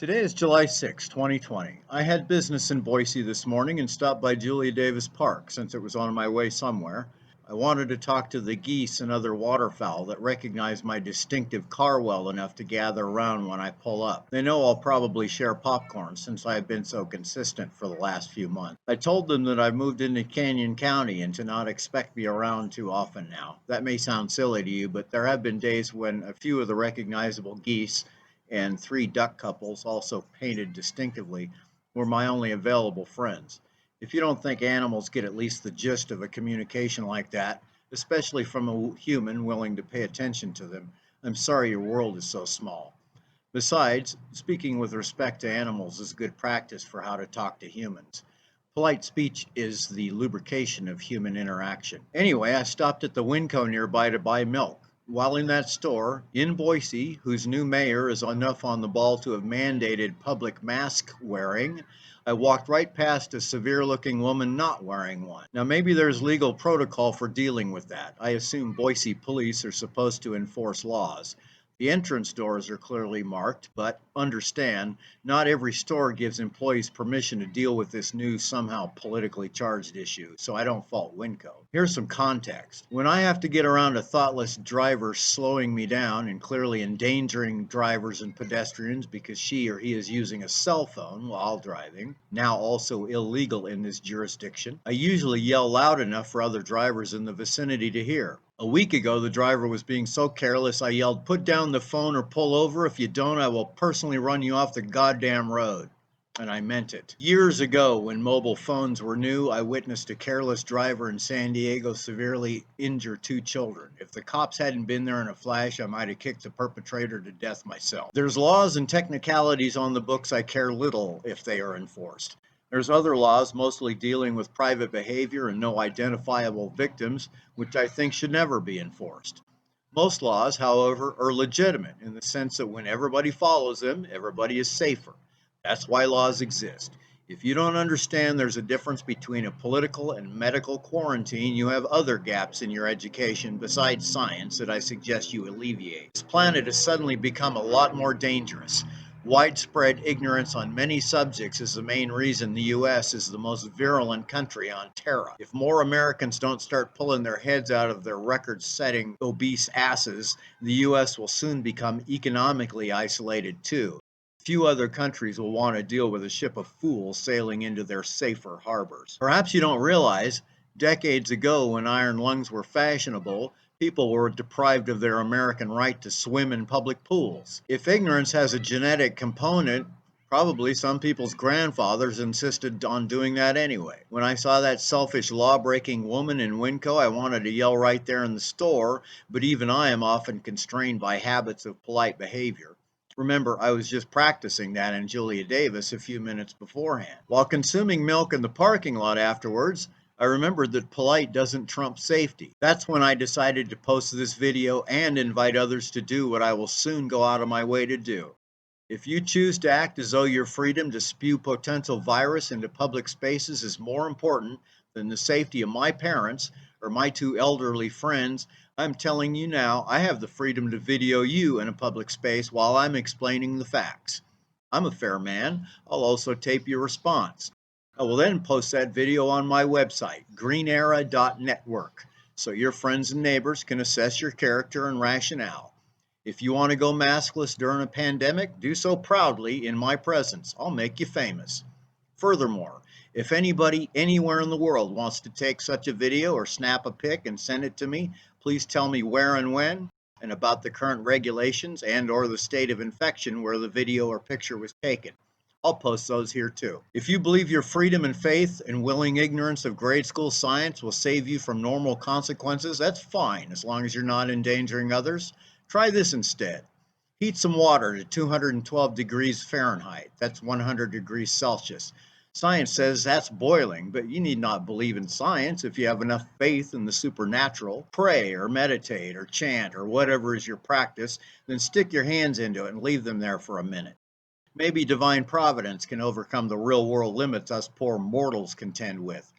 Today is July 6, 2020. I had business in Boise this morning and stopped by Julia Davis Park since it was on my way somewhere. I wanted to talk to the geese and other waterfowl that recognize my distinctive car well enough to gather around when I pull up. They know I'll probably share popcorn since I have been so consistent for the last few months. I told them that I've moved into Canyon County and to not expect me around too often now. That may sound silly to you, but there have been days when a few of the recognizable geese and three duck couples, also painted distinctively, were my only available friends. If you don't think animals get at least the gist of a communication like that, especially from a human willing to pay attention to them, I'm sorry your world is so small. Besides, speaking with respect to animals is good practice for how to talk to humans. Polite speech is the lubrication of human interaction. Anyway, I stopped at the Winco nearby to buy milk. While in that store, in Boise, whose new mayor is enough on the ball to have mandated public mask wearing, I walked right past a severe-looking woman not wearing one. Now, maybe there's legal protocol for dealing with that. I assume Boise police are supposed to enforce laws. The entrance doors are clearly marked, but understand, not every store gives employees permission to deal with this new, somehow politically charged issue, so I don't fault Winco. Here's some context. When I have to get around a thoughtless driver slowing me down and clearly endangering drivers and pedestrians because she or he is using a cell phone while driving, now also illegal in this jurisdiction, I usually yell loud enough for other drivers in the vicinity to hear. A week ago, the driver was being so careless, I yelled, "Put down the phone or pull over. If you don't, I will personally run you off the goddamn road." And I meant it. Years ago, when mobile phones were new, I witnessed a careless driver in San Diego severely injure two children. If the cops hadn't been there in a flash, I might have kicked the perpetrator to death myself. There's laws and technicalities on the books I care little if they are enforced. There's other laws, mostly dealing with private behavior and no identifiable victims, which I think should never be enforced. Most laws, however, are legitimate in the sense that when everybody follows them, everybody is safer. That's why laws exist. If you don't understand there's a difference between a political and medical quarantine, you have other gaps in your education besides science that I suggest you alleviate. This planet has suddenly become a lot more dangerous. Widespread ignorance on many subjects is the main reason the U.S. is the most virulent country on terra. If more Americans don't start pulling their heads out of their record-setting obese asses, the U.S. will soon become economically isolated too. Few other countries will want to deal with a ship of fools sailing into their safer harbors. Perhaps you don't realize, decades ago when iron lungs were fashionable, people were deprived of their American right to swim in public pools. If ignorance has a genetic component, probably some people's grandfathers insisted on doing that anyway. When I saw that selfish law-breaking woman in Winco, I wanted to yell right there in the store, but even I am often constrained by habits of polite behavior. Remember, I was just practicing that in Julia Davis a few minutes beforehand. While consuming milk in the parking lot afterwards, I remembered that polite doesn't trump safety. That's when I decided to post this video and invite others to do what I will soon go out of my way to do. If you choose to act as though your freedom to spew potential virus into public spaces is more important than the safety of my parents or my two elderly friends, I'm telling you now, I have the freedom to video you in a public space while I'm explaining the facts. I'm a fair man. I'll also tape your response. I will then post that video on my website, GreenEra.Network, so your friends and neighbors can assess your character and rationale. If you want to go maskless during a pandemic, do so proudly in my presence. I'll make you famous. Furthermore, if anybody anywhere in the world wants to take such a video or snap a pic and send it to me, please tell me where and when, and about the current regulations and/or the state of infection where the video or picture was taken. I'll post those here too. If you believe your freedom and faith and willing ignorance of grade school science will save you from normal consequences, that's fine, as long as you're not endangering others. Try this instead. Heat some water to 212 degrees Fahrenheit. That's 100 degrees Celsius. Science says that's boiling, but you need not believe in science if you have enough faith in the supernatural. Pray or meditate or chant or whatever is your practice, then stick your hands into it and leave them there for a minute. Maybe divine providence can overcome the real-world limits us poor mortals contend with.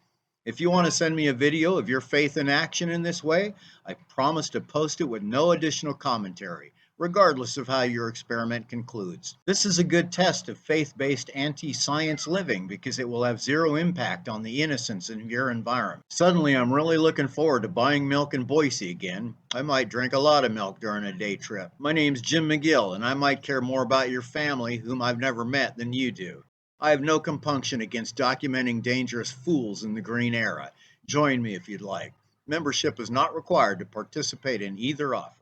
If you want to send me a video of your faith in action in this way, I promise to post it with no additional commentary. regardless of how your experiment concludes. This is a good test of faith-based anti-science living because it will have zero impact on the innocence in your environment. Suddenly, I'm really looking forward to buying milk in Boise again. I might drink a lot of milk during a day trip. My name's Jim McGill, and I might care more about your family, whom I've never met, than you do. I have no compunction against documenting dangerous fools in the green era. Join me if you'd like. Membership is not required to participate in either offer.